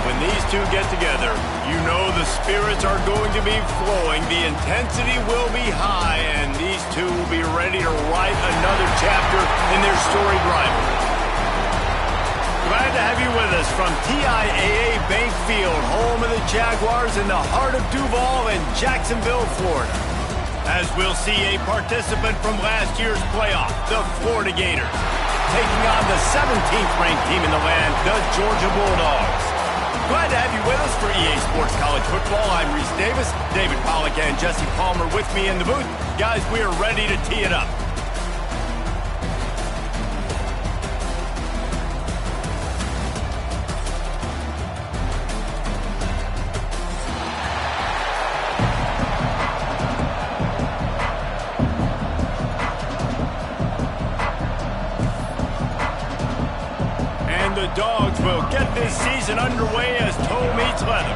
When these two get together, you know the spirits are going to be flowing, the intensity will be high, and these two will be ready to write another chapter in their storied rivalry. Glad to have you with us from TIAA Bank Field, home of the Jaguars in the heart of Duval in Jacksonville, Florida. As we'll see a participant from last year's playoff, the Florida Gators, taking on the 17th ranked team in the land, the Georgia Bulldogs. Glad to have you with us for EA Sports College Football. I'm Reese Davis, David Pollack and Jesse Palmer with me in the booth. Guys, we are ready to tee it up. The Dogs will get this season underway as toe meets leather.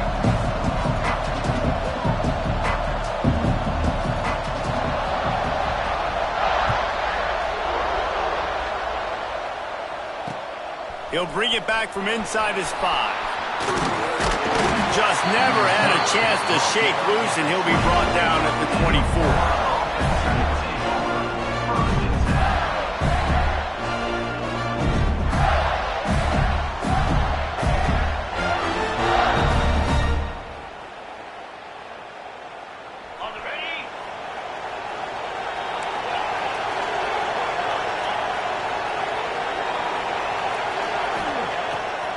He'll bring it back from inside his 5. Just never had a chance to shake loose, and he'll be brought down at the 24.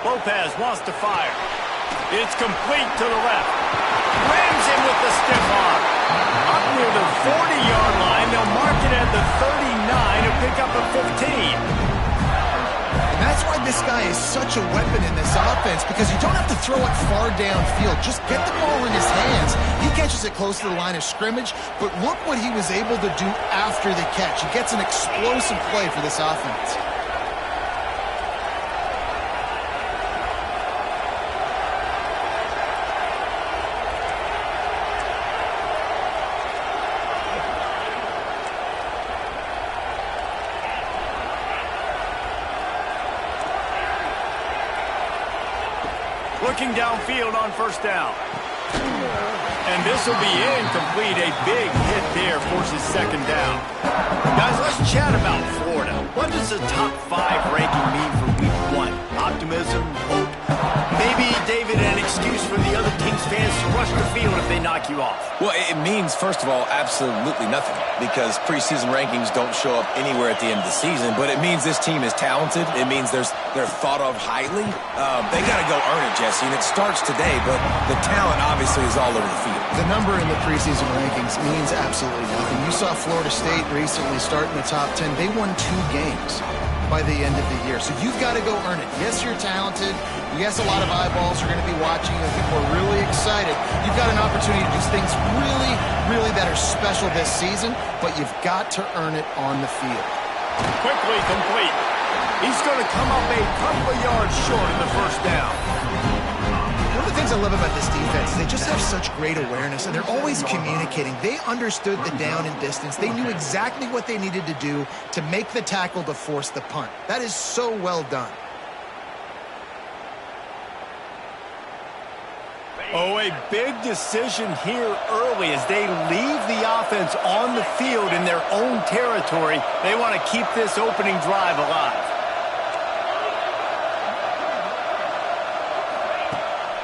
Lopez wants to fire. It's complete to the left. Rams him with the stiff arm. Up near the 40-yard line, they'll mark it at the 39 and pick up a 15. And that's why this guy is such a weapon in this offense, because you don't have to throw it far downfield. Just get the ball in his hands. He catches it close to the line of scrimmage, but look what he was able to do after the catch. He gets an explosive play for this offense. Looking downfield on first down. And this will be incomplete. A big hit there forces second down. Guys, let's chat about Florida. What does the top 5 ranking mean for week 1? Optimism, hope, maybe, David, an excuse for the other team's fans to rush the field if they knock you off? Well, it means, first of all, absolutely nothing, because preseason rankings don't show up anywhere at the end of the season, but it means this team is talented. It means they're thought of highly. They got to go earn it, Jesse, and it starts today, but the talent obviously is all over the field. The number in the preseason rankings means absolutely nothing. You saw Florida State recently start in the top 10. They won 2 games by the end of the year. So you've got to go earn it. Yes, you're talented. Yes, a lot of eyeballs are going to be watching you, and people are really excited. You've got an opportunity to do things really, really that are special this season, but you've got to earn it on the field. Quickly complete. He's going to come up a couple of yards short in the first down. One of the things I love about this defense is they just have such great awareness, and they're always communicating. They understood the down and distance. They knew exactly what they needed to do to make the tackle to force the punt. That is so well done. Oh, a big decision here early as they leave the offense on the field in their own territory. They want to keep this opening drive alive.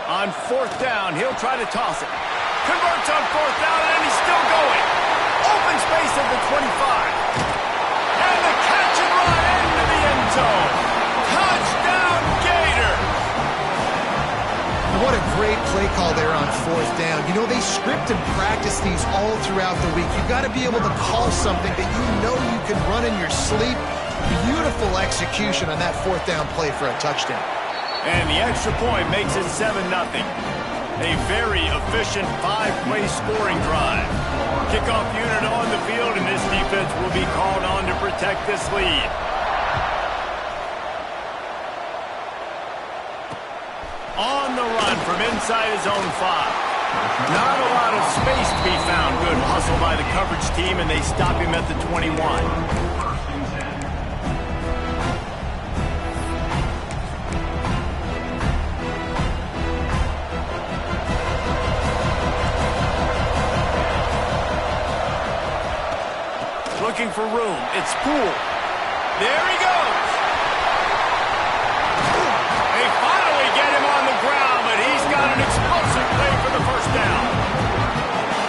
On fourth down, he'll try to toss it. Converts on fourth down, and he's still going. Open space at the 25. And the catch and run into the end zone. Touchdown, Gator! What a great play call there on fourth down. You know, they script and practice these all throughout the week. You've got to be able to call something that you know you can run in your sleep. Beautiful execution on that fourth down play for a touchdown. And the extra point makes it 7-0. A very efficient 5-play scoring drive. Kickoff unit on the field, and this defense will be called on to protect this lead. On the run from inside his own 5. Not a lot of space to be found. Good hustle by the coverage team, and they stop him at the 21. looking for room. It's Poole. There he goes. They finally get him on the ground, but he's got an explosive play for the first down.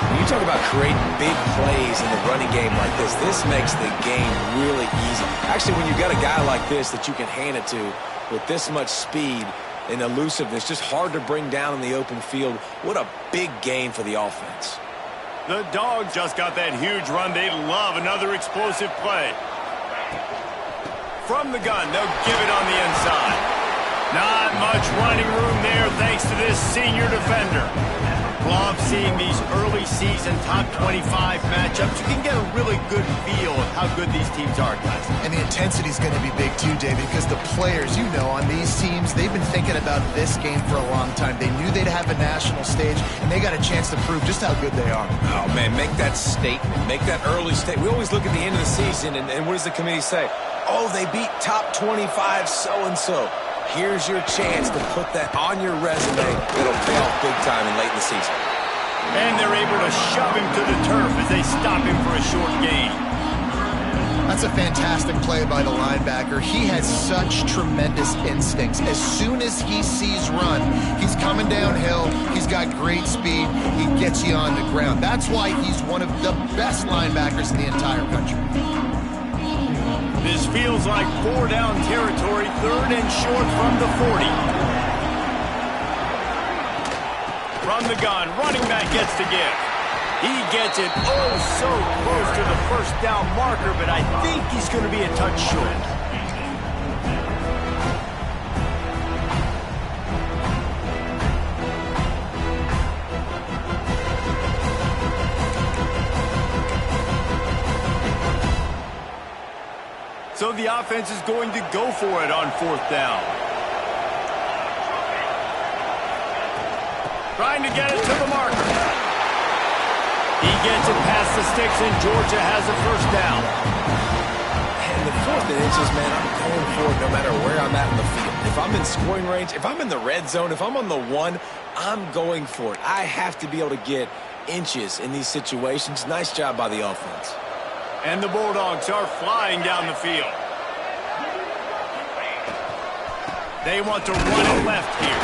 When you talk about creating big plays in the running game like this makes the game really easy. Actually, when you've got a guy like this that you can hand it to with this much speed and elusiveness, just hard to bring down in the open field, what a big gain for the offense. The Dogs just got that huge run. They'd love another explosive play. From the gun, they'll give it on the inside. Not much running room there thanks to this senior defender. Love seeing these early season top 25 matchups. You can get a really good feel of how good these teams are, guys. And the intensity is going to be big too, David, because the players, on these teams, they've been thinking about this game for a long time. They knew they'd have a national stage, and they got a chance to prove just how good they are. Oh, man, make that statement. Make that early statement. We always look at the end of the season, and what does the committee say? Oh, they beat top 25 so-and-so. Here's your chance to put that on your resume. It'll pay off big time and late in the season. And they're able to shove him to the turf as they stop him for a short gain. That's a fantastic play by the linebacker. He has such tremendous instincts. As soon as he sees run, he's coming downhill. He's got great speed. He gets you on the ground. That's why he's one of the best linebackers in the entire country. This feels like 4-down territory, 3rd and short from the 40. From the gun, running back gets to give. He gets it so close to the first down marker, but I think he's going to be a touch short. So the offense is going to go for it on 4th down. Trying to get it to the marker. He gets it past the sticks, and Georgia has a first down. And the 4th and inches, man, I'm going for it no matter where I'm at in the field. If I'm in scoring range, if I'm in the red zone, if I'm on the 1, I'm going for it. I have to be able to get inches in these situations. Nice job by the offense. And the Bulldogs are flying down the field. They want to run it left here.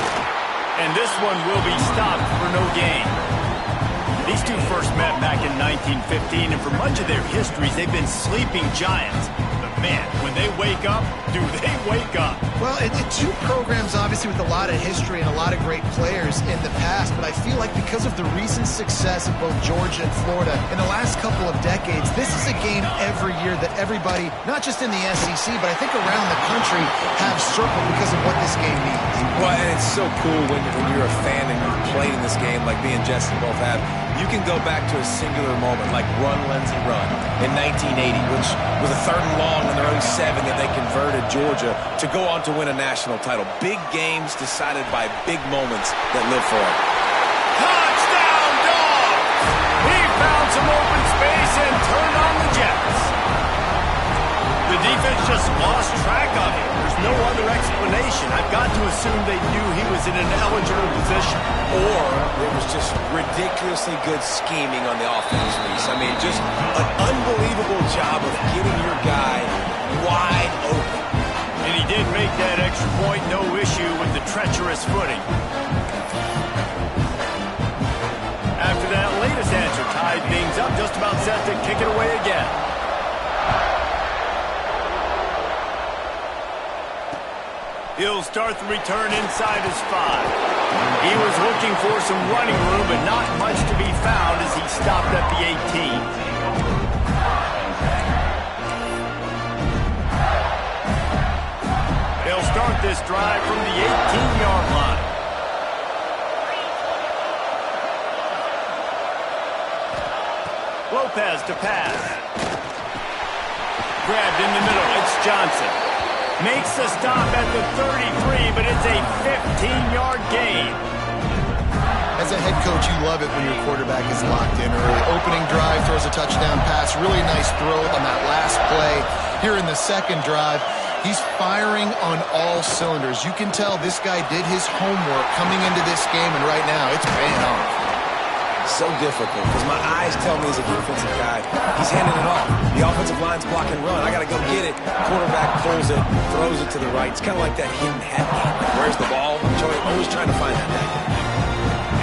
And this one will be stopped for no gain. These two first met back in 1915, and for much of their histories, they've been sleeping giants. But man, when they wake up, do they wake up? Well, two programs, obviously, with a lot of history and a lot of great players in the past, but I feel like because of the recent success of both Georgia and Florida in the last couple of decades, this is a game every year that everybody, not just in the SEC, but I think around the country, have circled because of what this game means. Well, and it's so cool when you're a fan and you're playing this game like me and Jesse both have. You can go back to a singular moment like Run, Lindsey, Run in 1980, which was a 3rd and long in their own 7 that they converted Georgia to go on to win a national title. Big games decided by big moments that live forever. Touchdown, Dogs! He found some open space and turned on the Jets. The defense just lost track of him. There's no other explanation. I've got to assume they knew he was in an eligible position. Or it was just ridiculously good scheming on the offense, Reese. I mean, just an unbelievable job of getting your guy wide open. And he did make that extra point, no issue with the treacherous footing. After that latest answer tied things up, just about set to kick it away again. He'll start the return inside his 5. He was looking for some running room, but not much to be found as he stopped at the 18. They'll start this drive from the 18-yard line. Lopez to pass. Grabbed in the middle. It's Johnson. Makes the stop at the 33, but it's a 15-yard gain. As a head coach, you love it when your quarterback is locked in early. Opening drive, throws a touchdown pass. Really nice throw on that last play. Here in the 2nd drive, he's firing on all cylinders. You can tell this guy did his homework coming into this game, and right now it's paying off. So difficult because my eyes tell me as a defensive guy, he's handing it off. The offensive line's blocking run. I got to go get it. Quarterback pulls it, throws it to the right. It's kind of like that hidden hat game. Where's the ball? Always trying to find that hat.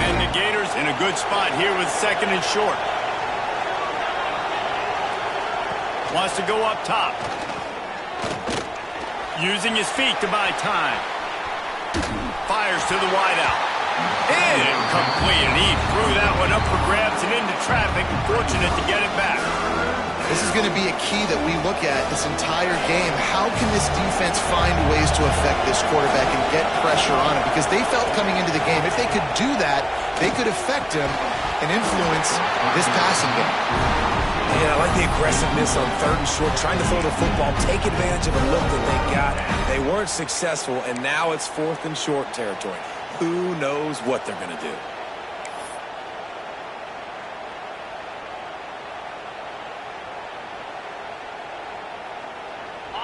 And the Gators in a good spot here with 2nd and short. Wants to go up top. Using his feet to buy time. Fires to the wideout. Incomplete, and he threw that one up for grabs and into traffic, and fortunate to get it back. This is going to be a key that we look at this entire game. How can this defense find ways to affect this quarterback and get pressure on him? Because they felt coming into the game, if they could do that, they could affect him and influence this passing game. Yeah, I like the aggressiveness on 3rd and short, trying to throw the football, take advantage of a look that they got. They weren't successful, and now it's 4th and short territory. Who knows what they're going to do?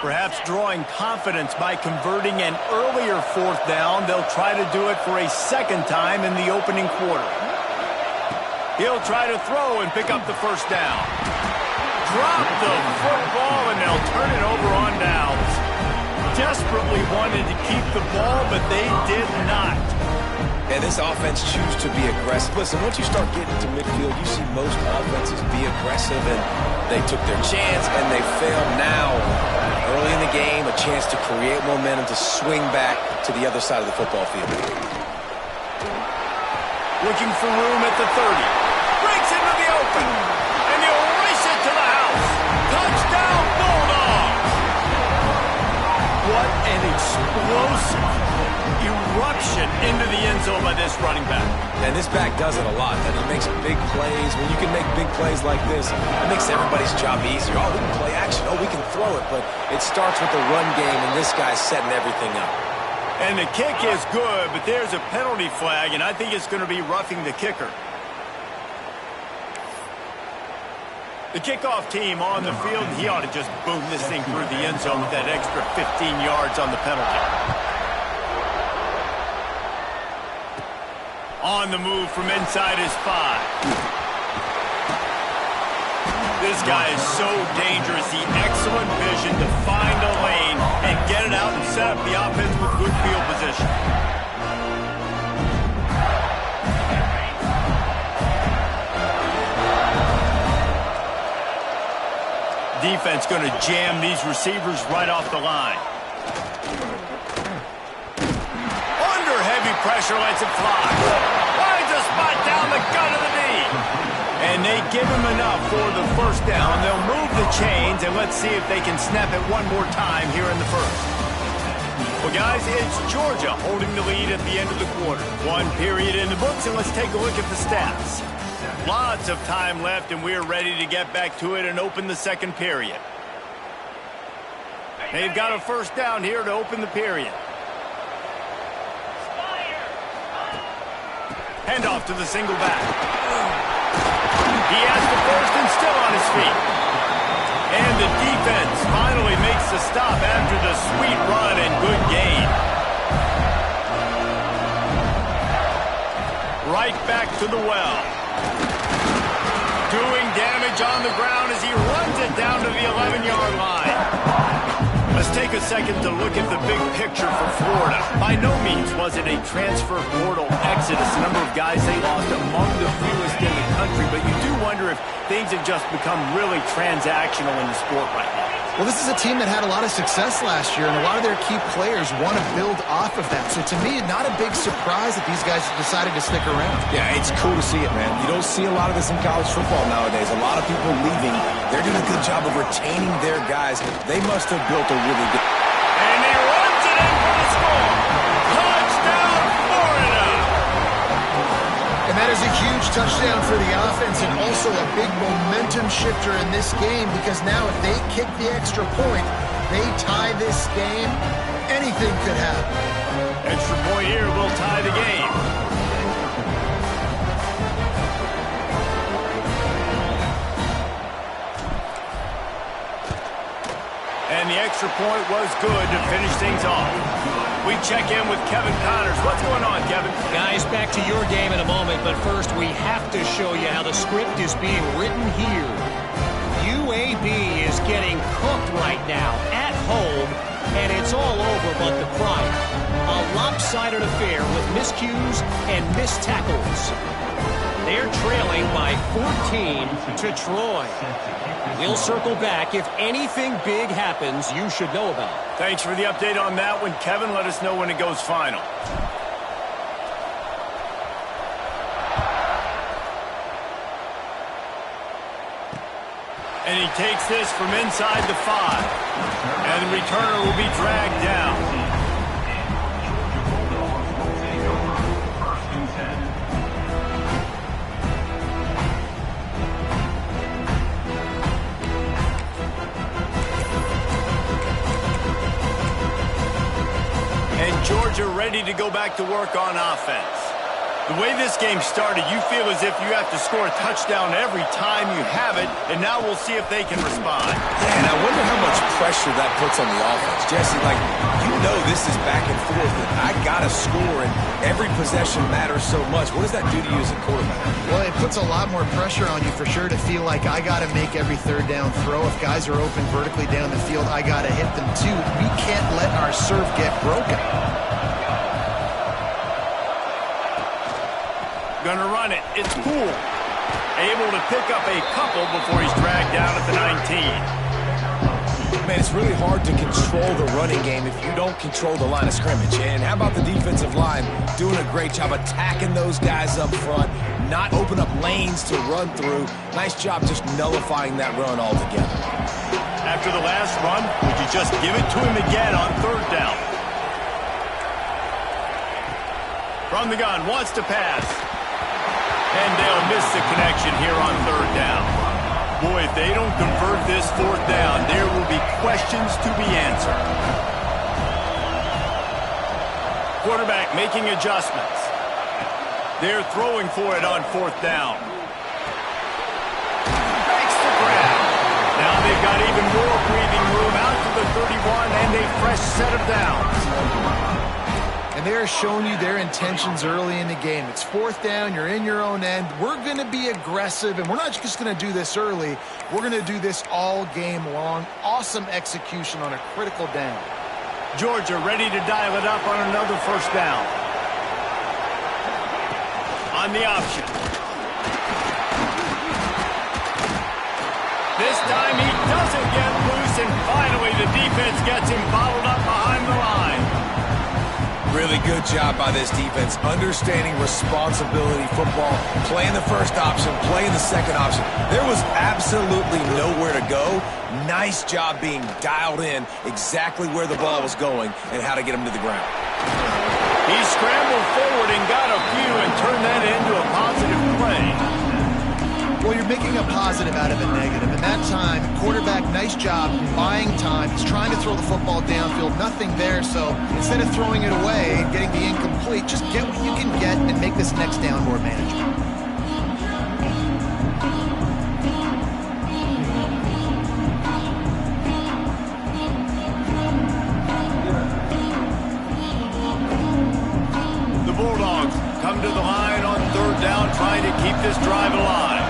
Perhaps drawing confidence by converting an earlier 4th down. They'll try to do it for a 2nd time in the opening quarter. He'll try to throw and pick up the 1st down. Drop the football, and they'll turn it over on downs. Desperately wanted to keep the ball, but they did not. And this offense chooses to be aggressive. Listen, once you start getting to midfield, you see most offenses be aggressive, and they took their chance, and they failed now. Early in the game, a chance to create momentum to swing back to the other side of the football field. Looking for room at the 30. Breaks into the open, and he'll race it to the house. Touchdown, Bulldogs! What an explosive eruption into the end zone by this running back. And this back does it a lot. And he makes big plays. When you can make big plays like this, it makes everybody's job easier. Oh, we can play action. Oh, we can throw it. But it starts with the run game, and this guy's setting everything up. And the kick is good, but there's a penalty flag, and I think it's going to be roughing the kicker. The kickoff team on the field, and he ought to just boom this thing through the end zone with that extra 15 yards on the penalty. On the move from inside his 5. This guy is so dangerous. The excellent vision to find a lane and get it out and set up the offense with good field position. Defense going to jam these receivers right off the line. Under heavy pressure, lets it fly. Finds a spot down the gut of the knee. And they give him enough for the 1st down. They'll move the chains, and let's see if they can snap it one more time here in the 1st. Well, guys, it's Georgia holding the lead at the end of the quarter. 1 period in the books, and let's take a look at the stats. Lots of time left, and we're ready to get back to it and open the 2nd period. They've got a 1st down here to open the period. Handoff to the single back. He has the 1st and still on his feet. And the defense finally makes the stop after the sweet run and good gain. Right back to the well. Doing damage on the ground as he runs it down to the 11-yard line. Let's take a second to look at the big picture for Florida. By no means was it a transfer portal exodus. The number of guys they lost among the fewest in the country, but you do wonder if things have just become really transactional in the sport right now. Well, this is a team that had a lot of success last year, and a lot of their key players want to build off of that. So to me, not a big surprise that these guys decided to stick around. Yeah, it's cool to see it, man. You don't see a lot of this in college football nowadays. A lot of people leaving. They're doing a good job of retaining their guys. They must have built a really good... And he runs it in for the score. Touchdown, Florida! And that is a huge touchdown for the offense and also a big momentum shifter in this game, because now if they kick the extra point, they tie this game, anything could happen. Extra point here will tie the game. And the extra point was good to finish things off. We check in with Kevin Connors. What's going on, Kevin? Guys, back back to your game in a moment, but first we have to show you how the script is being written here. UAB is getting cooked right now at home, and it's all over but the crying. A lopsided affair with miscues and missed tackles. They're trailing by 14 to Troy. We'll circle back. If anything big happens, you should know about it. Thanks for the update on that one, Kevin. Let us know when it goes final. And he takes this from inside the 5. And the returner will be dragged down. And Georgia ready to go back to work on offense. The way this game started, you feel as if you have to score a touchdown every time you have it, and now we'll see if they can respond. Yeah, and I wonder how much pressure that puts on the offense. Jesse, like, you know this is back and forth, and I got to score, and every possession matters so much. What does that do to you as a quarterback? Well, it puts a lot more pressure on you for sure to feel like I got to make every third down throw. If guys are open vertically down the field, I got to hit them too. We can't let our serve get broken. Gonna run it. It's Poole. Able to pick up a couple before he's dragged down at the 19. Man, it's really hard to control the running game if you don't control the line of scrimmage. And how about the defensive line doing a great job attacking those guys up front, not open up lanes to run through. Nice job just nullifying that run altogether. After the last run, would you just give it to him again on third down? From the gun, wants to pass. And they'll miss the connection here on third down. Boy, if they don't convert this fourth down, there will be questions to be answered. Quarterback making adjustments. They're throwing for it on fourth down. Makes the grab. Now they've got even more breathing room out to the 31 and a fresh set of downs. And they're showing you their intentions early in the game. It's fourth down. You're in your own end. We're going to be aggressive, and we're not just going to do this early. We're going to do this all game long. Awesome execution on a critical down. Georgia ready to dial it up on another first down. On the option. This time he doesn't get loose, and finally the defense gets him bottled up behind the line. Really good job by this defense, understanding responsibility football, playing the first option, playing the second option. There was absolutely nowhere to go. Nice job being dialed in exactly where the ball was going and how to get him to the ground. He scrambled forward and got a few and turned that into a positive play. Well, you're making a positive out of a negative. And that time, quarterback, nice job buying time. He's trying to throw the football downfield. Nothing there. So instead of throwing it away and getting the incomplete, just get what you can get and make this next down more manageable. The Bulldogs come to the line on third down, trying to keep this drive alive.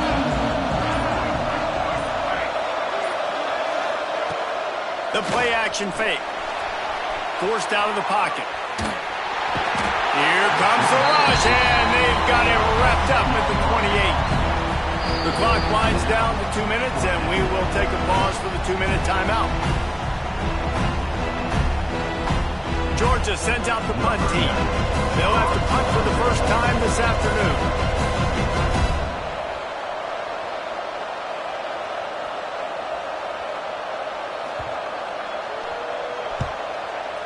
The play action fake. Forced out of the pocket. Here comes the rush, and they've got it wrapped up at the 28. The clock winds down to 2 minutes, and we will take a pause for the 2-minute timeout. Georgia sends out the punt team. They'll have to punt for the first time this afternoon.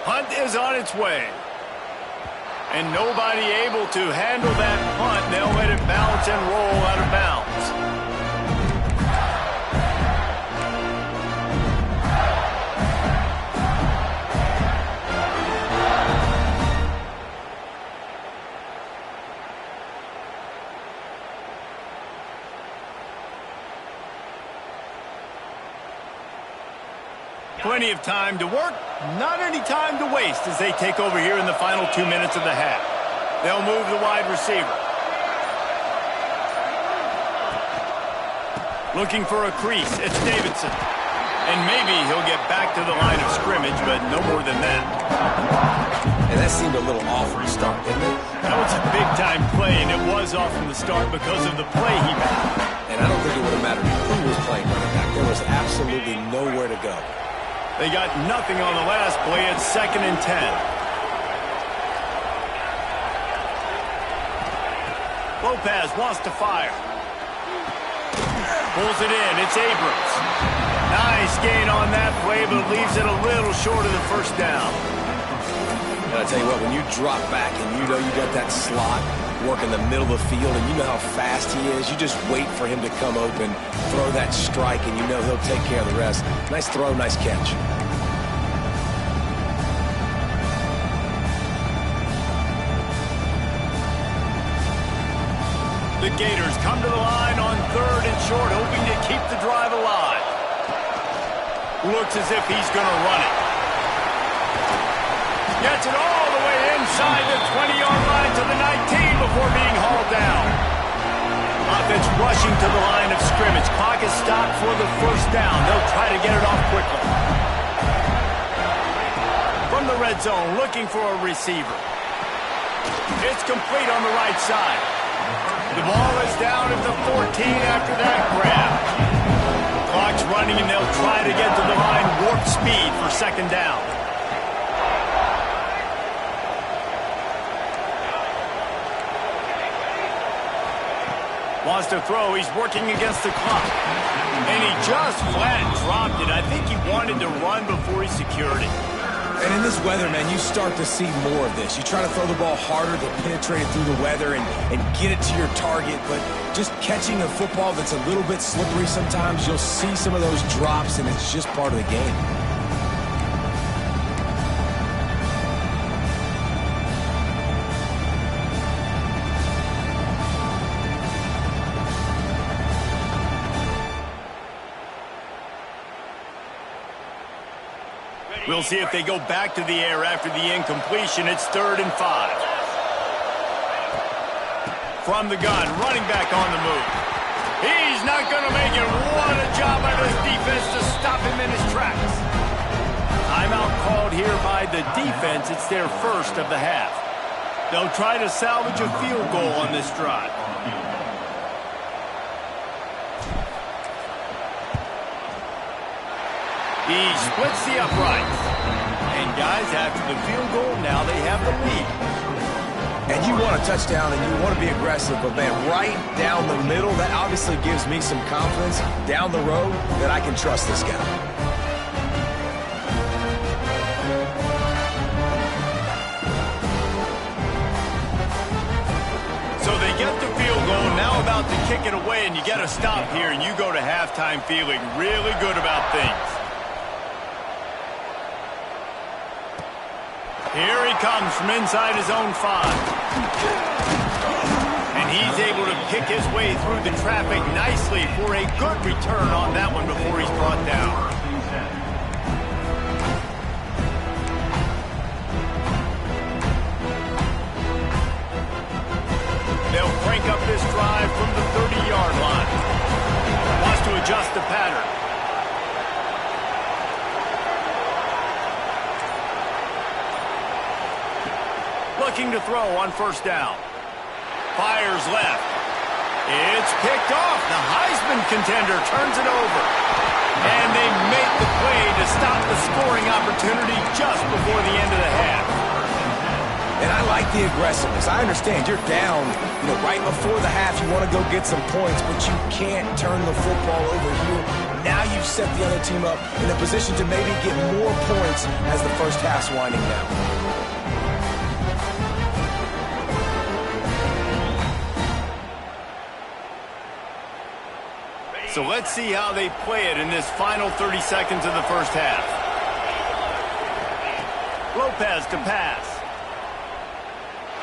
Punt is on its way. And nobody able to handle that punt. They'll let it bounce and roll out of bounds. Plenty of time to work, not any time to waste as they take over here in the final 2 minutes of the half. They'll move the wide receiver. Looking for a crease. It's Davidson. And maybe he'll get back to the line of scrimmage, but no more than that. And that seemed a little off from the start, didn't it? That was a big-time play, and it was off from the start because of the play he made. And I don't think it would have mattered who was playing running back. There was absolutely nowhere to go. They got nothing on the last play. It's 2nd and 10. Lopez wants to fire. Pulls it in. It's Abrams. Nice gain on that play, but leaves it a little short of the first down. And I tell you what, when you drop back and you know you got that slot work in the middle of the field and you know how fast he is, you just wait for him to come open, throw that strike, and you know he'll take care of the rest. Nice throw, nice catch. The Gators come to the line on 3rd and short, hoping to keep the drive alive. Looks as if he's going to run it. Gets it all the way inside the 20-yard line to the 19 before being hauled down. Offense rushing to the line of scrimmage. Clock is stopped for the first down. They'll try to get it off quickly. From the red zone, looking for a receiver. It's complete on the right side. The ball is down at the 14 after that grab. Clock's running, and they'll try to get to the line warp speed for 2nd down. Wants to throw. He's working against the clock. And he just flat dropped it. I think he wanted to run before he secured it. And in this weather, man, you start to see more of this. You try to throw the ball harder to penetrate it through the weather and get it to your target, but just catching a football that's a little bit slippery sometimes, you'll see some of those drops, and it's just part of the game. We'll see if they go back to the air after the incompletion. It's 3rd and 5. From the gun, running back on the move. He's not going to make it. What a job by this defense to stop him in his tracks. Timeout called here by the defense. It's their first of the half. They'll try to salvage a field goal on this drive. He splits the uprights. And guys, after the field goal, now they have the lead. And you want a touchdown and you want to be aggressive, but man, right down the middle, that obviously gives me some confidence down the road that I can trust this guy. So they get the field goal, now about to kick it away, and you get a stop here, and you go to halftime feeling really good about things. Here he comes from inside his own 5. And he's able to pick his way through the traffic nicely for a good return on that one before he's brought down. They'll crank up this drive from the 30-yard line. Wants to adjust the pattern. Looking to throw on 1st down. Fires left. It's picked off. The Heisman contender turns it over. And they make the play to stop the scoring opportunity just before the end of the half. And I like the aggressiveness. I understand you're down, right before the half. You want to go get some points, but you can't turn the football over here. Now you've set the other team up in a position to maybe get more points as the first half's winding down. So let's see how they play it in this final 30 seconds of the first half. Lopez to pass.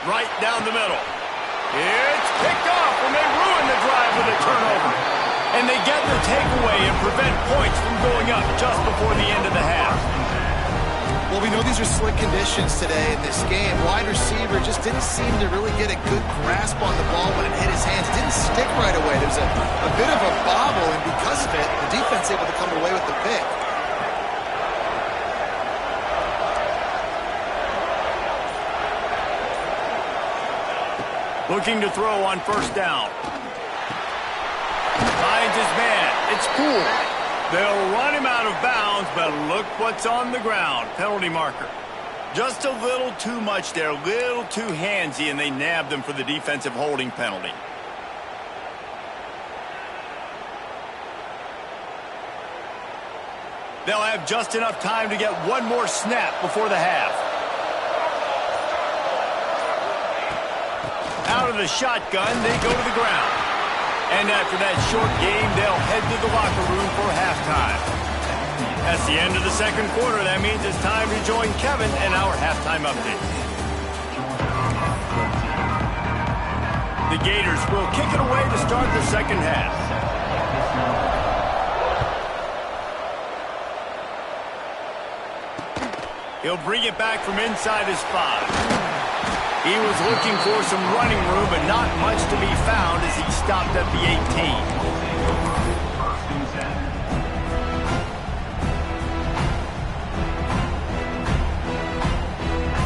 Right down the middle. It's picked off, and they ruin the drive with a turnover. And they get the takeaway and prevent points from going up just before the end of the half. Well, we know these are slick conditions today in this game. Wide receiver just didn't seem to really get a good grasp on the ball when it hit his hands. It didn't stick right away. There was a bit of a bobble, and because of it, the defense able to come away with the pick. Looking to throw on first down. Finds his man. It's cool. They'll run him out of bounds, but look what's on the ground. Penalty marker. Just a little too much there, a little too handsy, and they nabbed him for the defensive holding penalty. They'll have just enough time to get one more snap before the half. Out of the shotgun, they go to the ground. And after that short game, they'll head to the locker room for halftime. That's the end of the second quarter. That means it's time to join Kevin and our halftime update. The Gators will kick it away to start the second half. He'll bring it back from inside his 5. He was looking for some running room, but not much to be found as he stopped at the 18.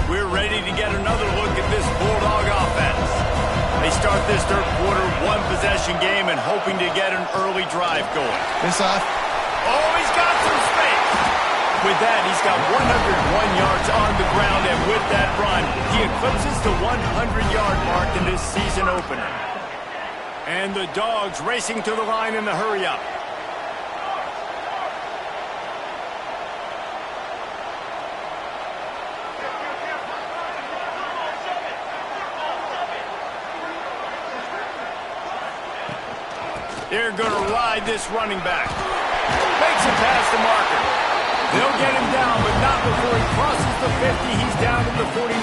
We're ready to get another look at this Bulldog offense. They start this third quarter one-possession game and hoping to get an early drive going. This off. Oh, he's got some space. With that, he's got 101 yards on the ground, and with that run, he eclipses the 100-yard mark in this season opener. And the Dogs racing to the line in the hurry-up. They're going to ride this running back. Makes it past the marker. They'll get him down, but not before he crosses the 50. He's down to the 49.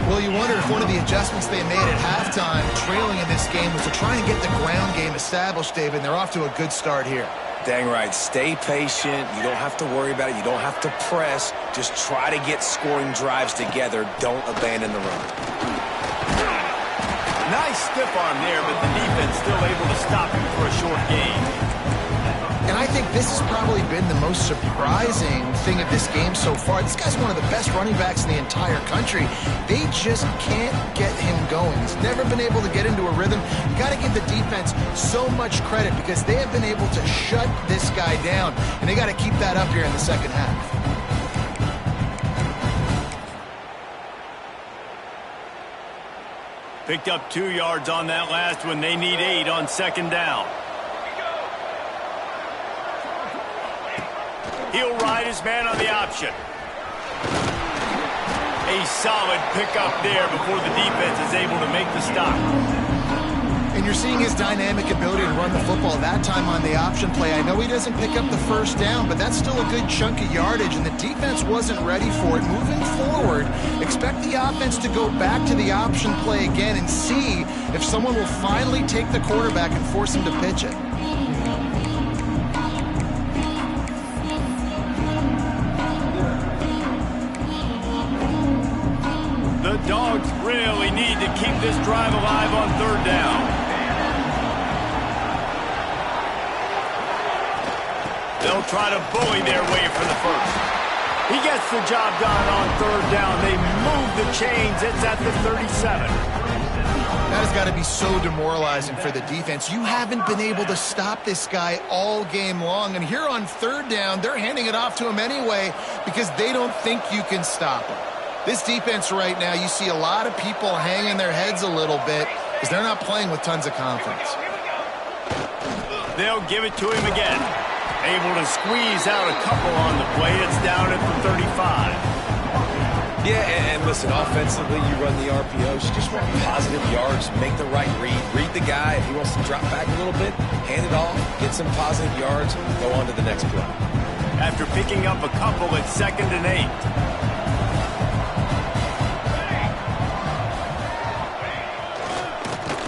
Well, you wonder if one of the adjustments they made at halftime, trailing in this game, was to try and get the ground game established, David. They're off to a good start here. Dang right. Stay patient. You don't have to worry about it. You don't have to press. Just try to get scoring drives together. Don't abandon the run. Nice stiff arm there, but the defense still able to stop him for a short gain. And I think this has probably been the most surprising thing of this game so far. This guy's one of the best running backs in the entire country. They just can't get him going. He's never been able to get into a rhythm. You got to give the defense so much credit because they have been able to shut this guy down. And they got to keep that up here in the second half. Picked up 2 yards on that last one. They need 8 on second down. He'll ride his man on the option. A solid pickup there before the defense is able to make the stop. And you're seeing his dynamic ability to run the football that time on the option play. I know he doesn't pick up the first down, but that's still a good chunk of yardage, and the defense wasn't ready for it. Moving forward, expect the offense to go back to the option play again and see if someone will finally take the quarterback and force him to pitch it. The Dogs really need to keep this drive alive on third down. They'll try to bully their way for the first. He gets the job done on third down. They move the chains. It's at the 37. That has got to be so demoralizing for the defense. You haven't been able to stop this guy all game long. And here on third down, they're handing it off to him anyway because they don't think you can stop him. This defense right now, you see a lot of people hanging their heads a little bit because they're not playing with tons of confidence. They'll give it to him again. Able to squeeze out a couple on the play. It's down at the 35. Yeah, and listen, offensively, you run the RPOs. You just want positive yards, make the right read. Read the guy. If he wants to drop back a little bit, hand it off, get some positive yards, go on to the next play. After picking up a couple at 2nd and 8.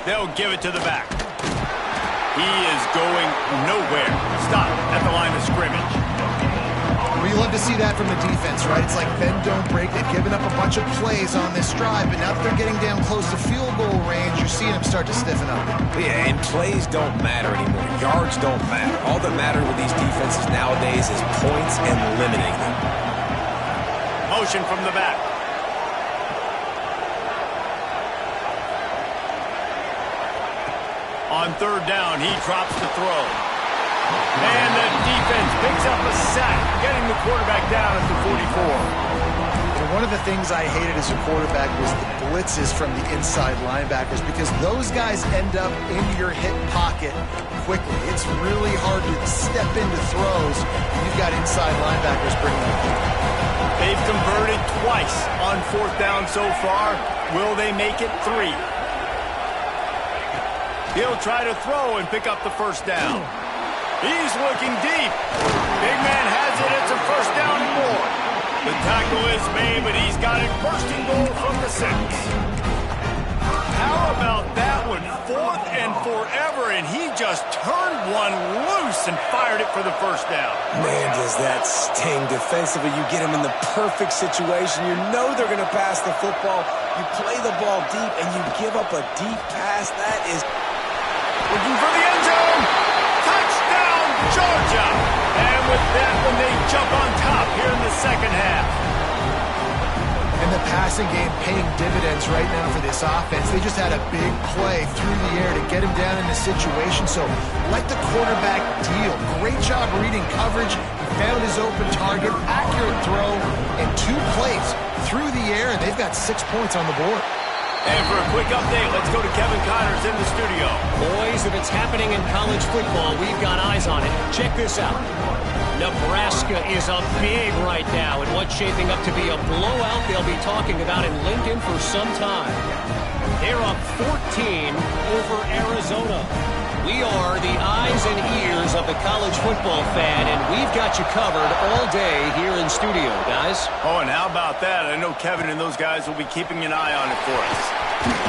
They'll give it to the back. He is going nowhere. Stop at the line of scrimmage. Well, you love to see that from the defense, right? It's like bend, don't break. They've given up a bunch of plays on this drive, but now that they're getting down close to field goal range, you're seeing them start to stiffen up. Yeah, and plays don't matter anymore. Yards don't matter. All that matters with these defenses nowadays is points and limiting them. Motion from the back. On third down, he drops the throw. And the defense picks up a sack, getting the quarterback down at the 44. And one of the things I hated as a quarterback was the blitzes from the inside linebackers, because those guys end up in your hip pocket quickly. It's really hard to step into throws when you've got inside linebackers bringing up. They've converted twice on fourth down so far. Will they make it 3? He'll try to throw and pick up the first down. He's looking deep. Big man has it. It's a first down and more. The tackle is made, but he's got it first and goal from the 6. How about that one? 4th and forever, and he just turned one loose and fired it for the first down. Man, does that sting defensively. You get him in the perfect situation. You know they're going to pass the football. You play the ball deep, and you give up a deep pass. That is... Looking for the end zone. Touchdown, Georgia. And with that one, they jump on top here in the second half. And the passing game paying dividends right now for this offense. They just had a big play through the air to get him down in the situation. So let the quarterback deal. Great job reading coverage. He found his open target, accurate throw, and 2 plays through the air, and they've got 6 points on the board. And for a quick update, let's go to Kevin Connors in the studio. Boys, if it's happening in college football, we've got eyes on it. Check this out. Nebraska is up big right now in what's shaping up to be a blowout they'll be talking about in Lincoln for some time. They're up 14 over Arizona. We are the eyes and ears of the college football fan, and we've got you covered all day here in studio, guys. Oh, and how about that? I know Kevin and those guys will be keeping an eye on it for us.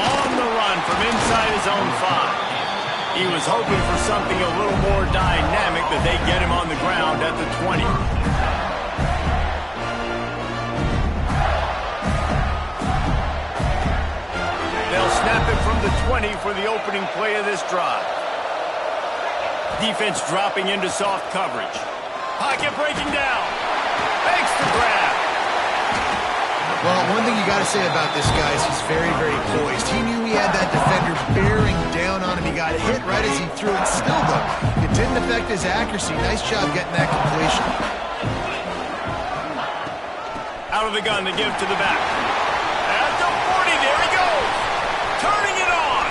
On the run from inside his own 5. He was hoping for something a little more dynamic, but they get him on the ground at the 20. They'll snap it from the 20 for the opening play of this drive. Defense dropping into soft coverage. Pocket breaking down. Makes the grab. Well, one thing you got to say about this guy is he's very, very poised. He knew he had that defender bearing down on him. He got hit right as he threw it. Still, though, it didn't affect his accuracy. Nice job getting that completion. Out of the gun to give to the back. At the 40, there he goes. Turning it on.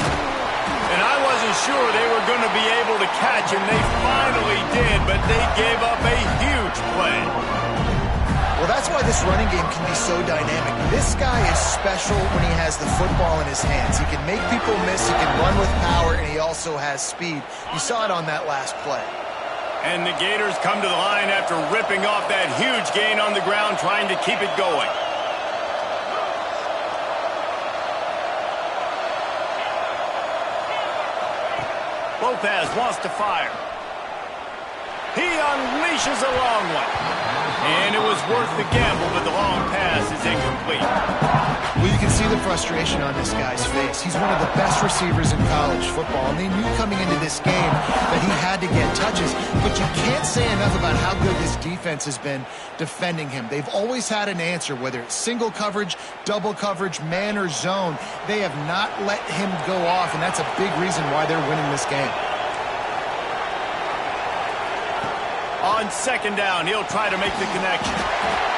And I wasn't sure they were going to be able to catch him. They finally did, but they gave up a huge play. Well, that's why this running game can be so dynamic. This guy is special when he has the football in his hands. He can make people miss, he can run with power, and he also has speed. You saw it on that last play. And the Gators come to the line after ripping off that huge gain on the ground, trying to keep it going. Lopez wants to fire. He unleashes a long one. And it was worth the gamble, but the long pass is incomplete. Well, you can see the frustration on this guy's face. He's one of the best receivers in college football, and they knew coming into this game that he had to get touches. But you can't say enough about how good this defense has been defending him. They've always had an answer, whether it's single coverage, double coverage, man or zone. They have not let him go off, and that's a big reason why they're winning this game. On second down, he'll try to make the connection.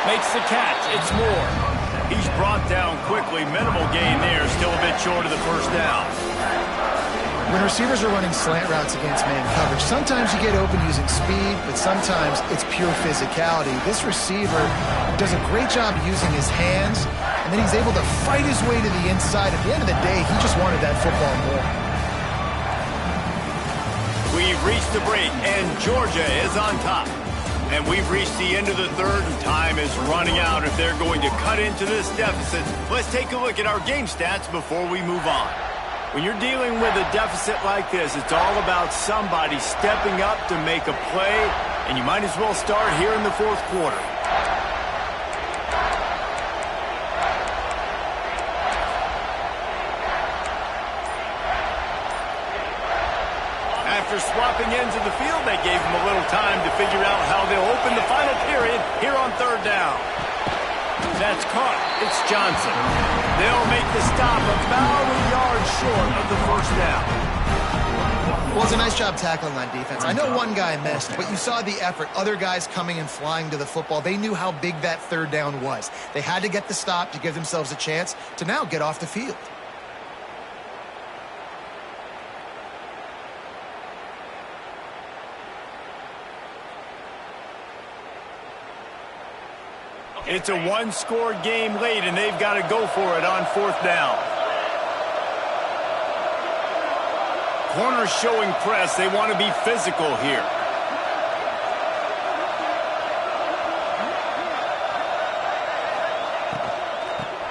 Makes the catch. It's Moore. He's brought down quickly. Minimal gain there. Still a bit short of the first down. When receivers are running slant routes against man coverage, sometimes you get open using speed, but sometimes it's pure physicality. This receiver does a great job using his hands, and then he's able to fight his way to the inside. At the end of the day, he just wanted that football more. We've reached the break, and Georgia is on top. And we've reached the end of the third, and time is running out if they're going to cut into this deficit. Let's take a look at our game stats before we move on. When you're dealing with a deficit like this, it's all about somebody stepping up to make a play, and you might as well start here in the fourth quarter. after swapping ends of the field, they gave him a little time to figure out how they'll open the final period here on third down. That's caught. It's Johnson. They'll make the stop about a yard short of the first down. Well, it's a nice job tackling on defense. I know one guy missed, but you saw the effort. Other guys coming and flying to the football. They knew how big that third down was. They had to get the stop to give themselves a chance to now get off the field. It's a one-score game late, and they've got to go for it on fourth down. Corners showing press. They want to be physical here.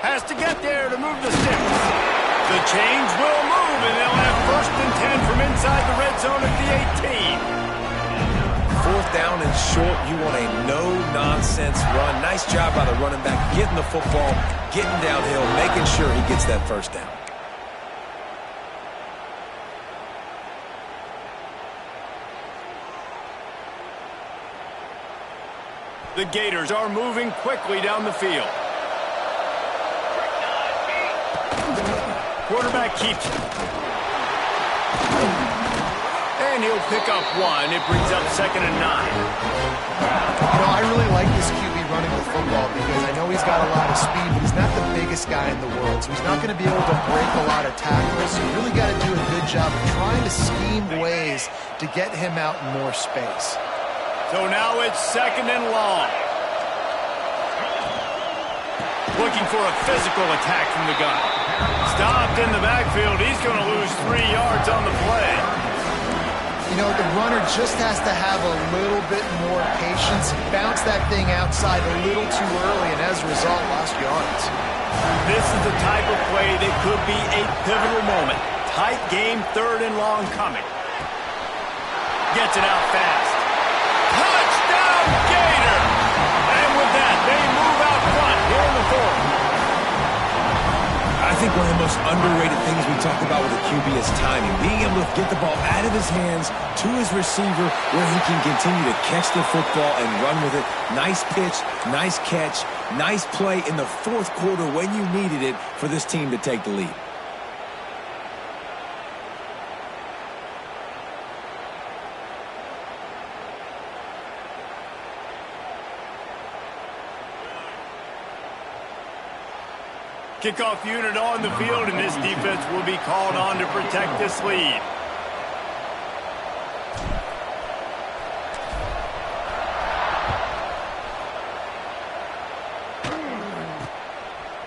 Has to get there to move the sticks. The chains will move, and they'll have first and 10 from inside the red zone at the 18. Fourth down and short, you want a no-nonsense run. Nice job by the running back, getting the football, getting downhill, making sure he gets that first down. The Gators are moving quickly down the field. Quarterback keeps it. And he'll pick up one. It brings up 2nd and 9. You know, I really like this QB running the football because I know he's got a lot of speed, but he's not the biggest guy in the world. So he's not going to be able to break a lot of tackles. So you really got to do a good job of trying to scheme ways to get him out in more space. So now it's 2nd and long. Looking for a physical attack from the gun. Stopped in the backfield. He's going to lose 3 yards on the play. You know, the runner just has to have a little bit more patience. Bounce that thing outside a little too early, and as a result, lost yards. This is the type of play that could be a pivotal moment. Tight game, 3rd and long coming. Gets it out fast. Touchdown, Gator! And with that, they move out front here in the 4th. I think one of the most underrated things we talk about with a QB is timing. Being able to get the ball out of his hands to his receiver where he can continue to catch the football and run with it. Nice pitch, nice catch, nice play in the 4th quarter when you needed it for this team to take the lead. Kickoff unit on the field, and this defense will be called on to protect this lead.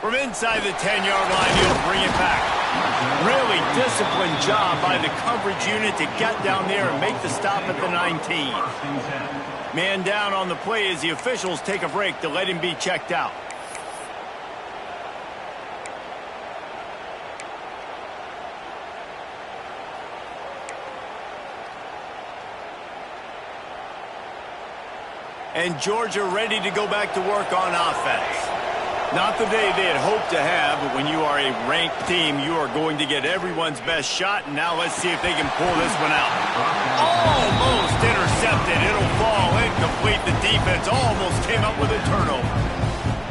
From inside the 10-yard line, he'll bring it back. Really disciplined job by the coverage unit to get down there and make the stop at the 19. Man down on the play as the officials take a break to let him be checked out. And Georgia ready to go back to work on offense. Not the day they had hoped to have, but when you are a ranked team, you are going to get everyone's best shot. And now let's see if they can pull this one out. Almost intercepted. It'll fall incomplete. The defense almost came up with a turnover.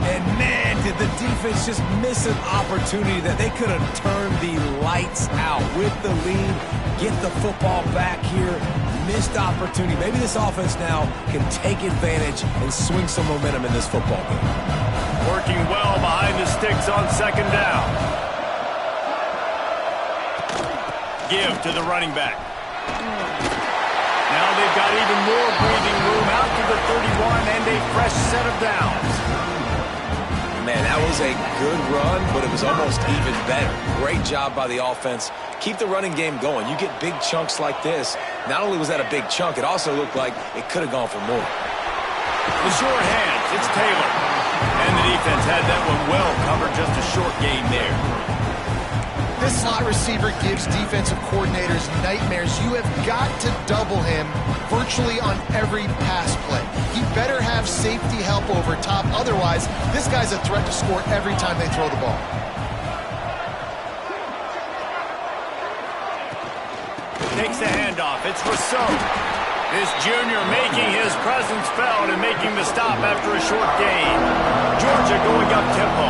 And man, did the defense just miss an opportunity that they could have turned the lights out with the lead, get the football back here. Missed opportunity. Maybe this offense now can take advantage and swing some momentum in this football game. Working well behind the sticks on 2nd down. Give to the running back. Now they've got even more breathing room out to the 31 and a fresh set of downs. Man, that was a good run, but it was almost even better. Great job by the offense. Keep the running game going. You get big chunks like this. Not only was that a big chunk, it also looked like it could have gone for more. The short hands, it's Taylor. And the defense had that one well covered, just a short gain there. This slot receiver gives defensive coordinators nightmares. You have got to double him virtually on every pass play. He better have safety help over top. Otherwise, this guy's a threat to score every time they throw the ball. takes the handoff. It's Rousseau. This junior making his presence felt and making the stop after a short gain. Georgia going up tempo.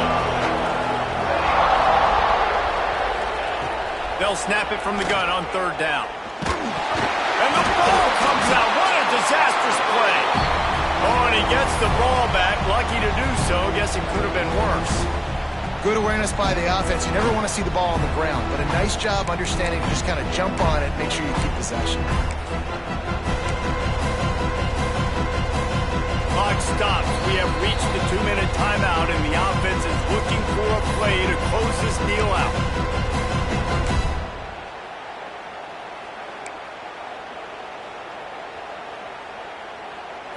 They'll snap it from the gun on third down. And the ball comes out. What a disastrous play. Oh, and he gets the ball back. Lucky to do so. Guess it could have been worse. Good awareness by the offense. You never want to see the ball on the ground, but a nice job understanding to just kind of jump on it, make sure you keep possession. Clock stops. We have reached the 2-minute timeout, and the offense is looking for a play to close this deal out.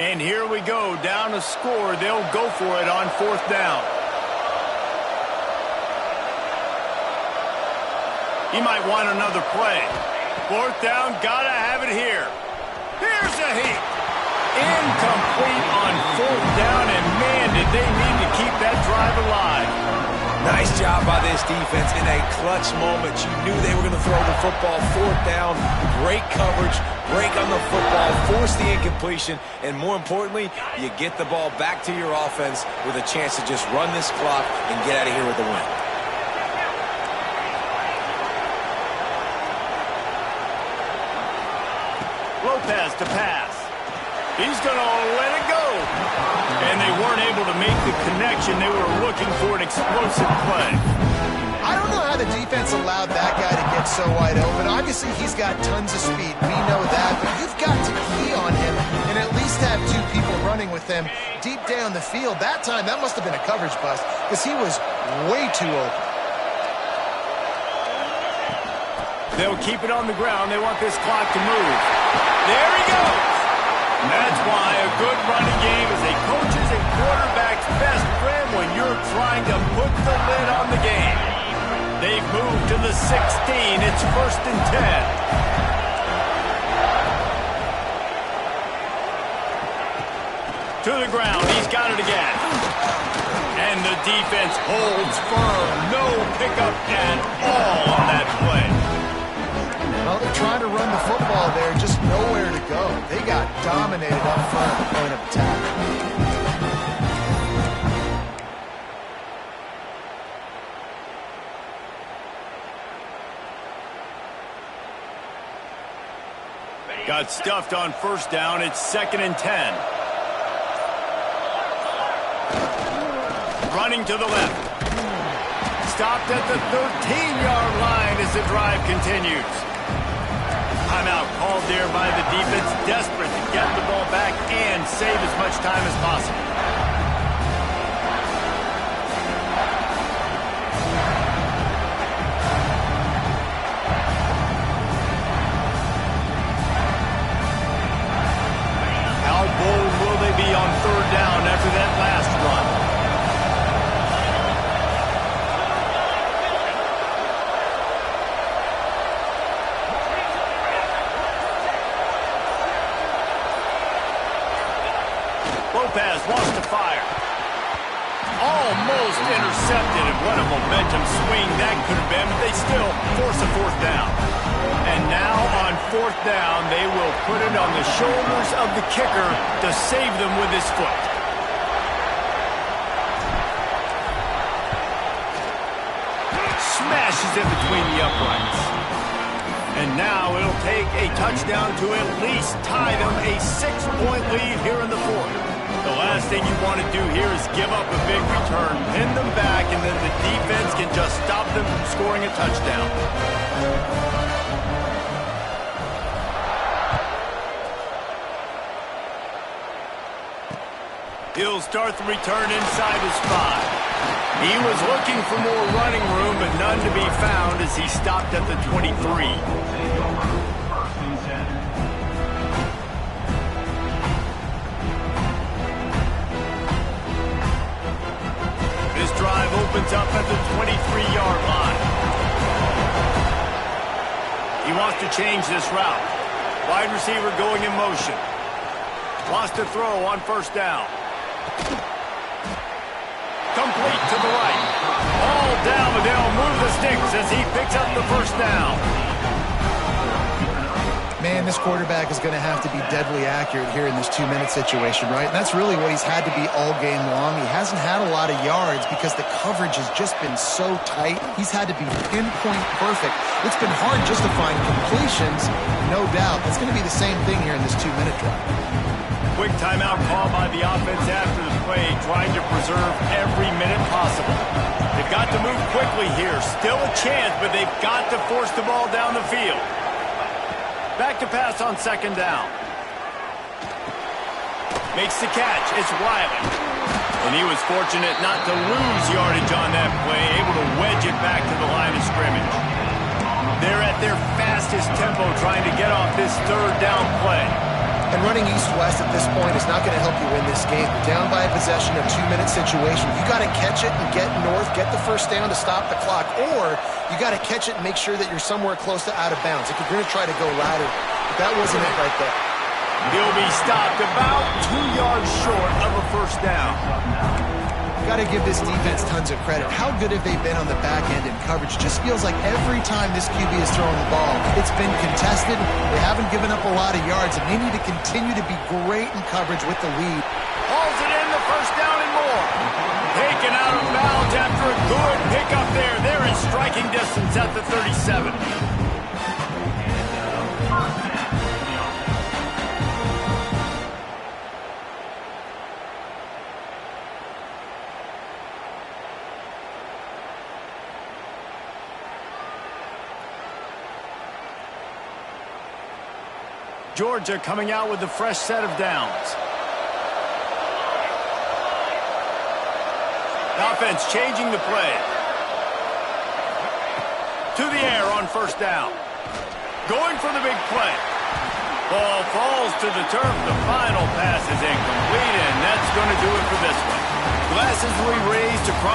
And here we go, down a score. They'll go for it on fourth down. He might want another play. Fourth down, gotta have it here. Here's a heat. Incomplete on fourth down, and man, did they need to keep that drive alive. Nice job by this defense in a clutch moment. You knew they were going to throw the football. Fourth down, great coverage, break on the football, force the incompletion, and more importantly, you get the ball back to your offense with a chance to just run this clock and get out of here with a win. Lopez to pass. He's going to let it go. And they weren't able to make the connection. They were looking for an explosive play. I don't know how the defense allowed that guy to get so wide open. Obviously, he's got tons of speed. We know that. But you've got to key on him and at least have two people running with him deep down the field. That time, that must have been a coverage bust because he was way too open. They'll keep it on the ground. They want this clock to move. There he goes. And that's why a good running game is a coach's and quarterback's best friend when you're trying to put the lid on the game. They've moved to the 16. It's 1st and 10. To the ground. He's got it again. And the defense holds firm. No pickup at all on that play. Well, they're trying to run the football there, just nowhere to go. They got dominated up front at the point of attack. Got stuffed on first down. It's 2nd and 10. Running to the left. Stopped at the 13-yard line as the drive continues. Timeout called there by the defense, desperate to get the ball back and save as much time as possible. How bold will they be on third down after that last run? Lopez wants to fire. Almost intercepted, and what a momentum swing that could have been, but they still force a fourth down. And now on fourth down, they will put it on the shoulders of the kicker to save them with his foot. Smashes it between the uprights. And now it'll take a touchdown to at least tie them a 6-point lead here in the fourth. The last thing you want to do here is give up a big return, pin them back, and then the defense can just stop them from scoring a touchdown. He'll start the return inside his 5. He was looking for more running room, but none to be found as he stopped at the 23. Drive opens up at the 23-yard line. He wants to change this route. Wide receiver going in motion. Wants to throw on first down. Complete to the right. All down, but they'll move the sticks as he picks up the first down. Man, this quarterback is going to have to be deadly accurate here in this 2-minute situation, right? And that's really what he's had to be all game long. He hasn't had a lot of yards because the coverage has just been so tight. He's had to be pinpoint perfect. It's been hard just to find completions, no doubt. That's going to be the same thing here in this 2-minute drive. Quick timeout call by the offense after the play, trying to preserve every minute possible. They've got to move quickly here. Still a chance, but they've got to force the ball down the field. Back to pass on second down. Makes the catch. It's Riley. And he was fortunate not to lose yardage on that play, able to wedge it back to the line of scrimmage. They're at their fastest tempo trying to get off this third down play. And running east-west at this point is not going to help you win this game. You're down by a possession, a 2-minute situation. You got to catch it and get north, get the first down to stop the clock, or you got to catch it and make sure that you're somewhere close to out of bounds. If you're going to try to go lateral, that wasn't it right there. He'll be stopped about 2 yards short of a first down. Got to give this defense tons of credit. How good have they been on the back end in coverage? Just feels like every time this QB is throwing the ball, it's been contested. They haven't given up a lot of yards, and they need to continue to be great in coverage with the lead. Hauls it in, the first down and more. Taken out of bounds after a good pickup there. They're in striking distance at the 37. Georgia coming out with a fresh set of downs. Offense changing the play. To the air on first down. Going for the big play. Ball falls to the turf. The final pass is incomplete, and that's going to do it for this one. Glasses will be raised across